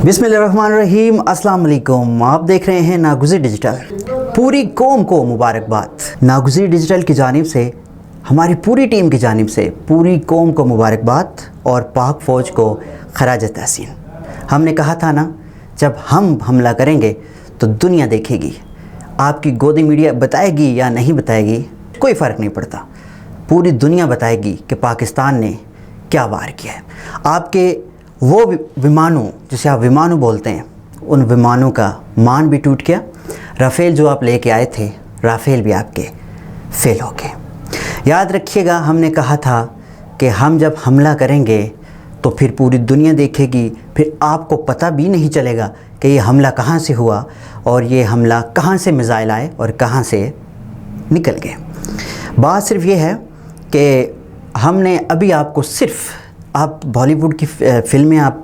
बिस्मिल्लाहिर्रहमानिर्रहीम, अस्सलाम वालेकुम। आप देख रहे हैं नागुज़ी डिजिटल। पूरी कौम को मुबारकबाद। नागुज़ी डिजिटल की जानिब से, हमारी पूरी टीम की जानिब से पूरी कौम को मुबारकबाद और पाक फ़ौज को खराज तहसीन। हमने कहा था ना, जब हम हमला करेंगे तो दुनिया देखेगी। आपकी गोदी मीडिया बताएगी या नहीं बताएगी, कोई फ़र्क नहीं पड़ता। पूरी दुनिया बताएगी कि पाकिस्तान ने क्या वार किया है। आपके वो विमानों, जिसे आप विमानों बोलते हैं, उन विमानों का मान भी टूट गया। राफ़ेल जो आप लेके आए थे, राफ़ेल भी आपके फेल हो गए। याद रखिएगा, हमने कहा था कि हम जब हमला करेंगे तो फिर पूरी दुनिया देखेगी, फिर आपको पता भी नहीं चलेगा कि ये हमला कहाँ से हुआ और ये हमला कहाँ से मिसाइल आए और कहाँ से निकल गए। बात सिर्फ ये है कि हमने अभी आपको सिर्फ, आप बॉलीवुड की फ़िल्में आप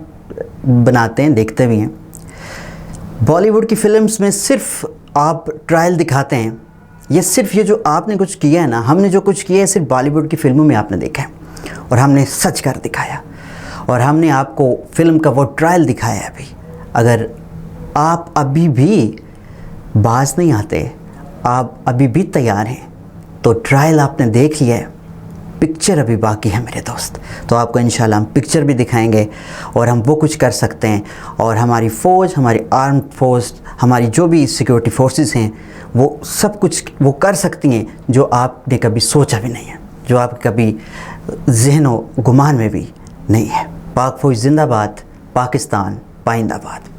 बनाते हैं, देखते भी हैं। बॉलीवुड की फ़िल्म्स में सिर्फ आप ट्रायल दिखाते हैं। ये जो आपने कुछ किया है ना, हमने जो कुछ किया है सिर्फ बॉलीवुड की फ़िल्मों में आपने देखा है और हमने सच कर दिखाया और हमने आपको फ़िल्म का वो ट्रायल दिखाया है। अभी अगर आप अभी भी बाज नहीं आते, आप अभी भी तैयार हैं, तो ट्रायल आपने देख लिया है, पिक्चर अभी बाकी है मेरे दोस्त। तो आपको इंशाल्लाह हम पिक्चर भी दिखाएंगे और हम वो कुछ कर सकते हैं। और हमारी फ़ौज, हमारी आर्म फोर्स, हमारी जो भी सिक्योरिटी फोर्सेस हैं, वो सब कुछ वो कर सकती हैं जो आपने कभी सोचा भी नहीं है, जो आप कभी ज़हन व गुमान में भी नहीं है। पाक फ़ौज जिंदाबाद, पाकिस्तान पाइंदाबाद।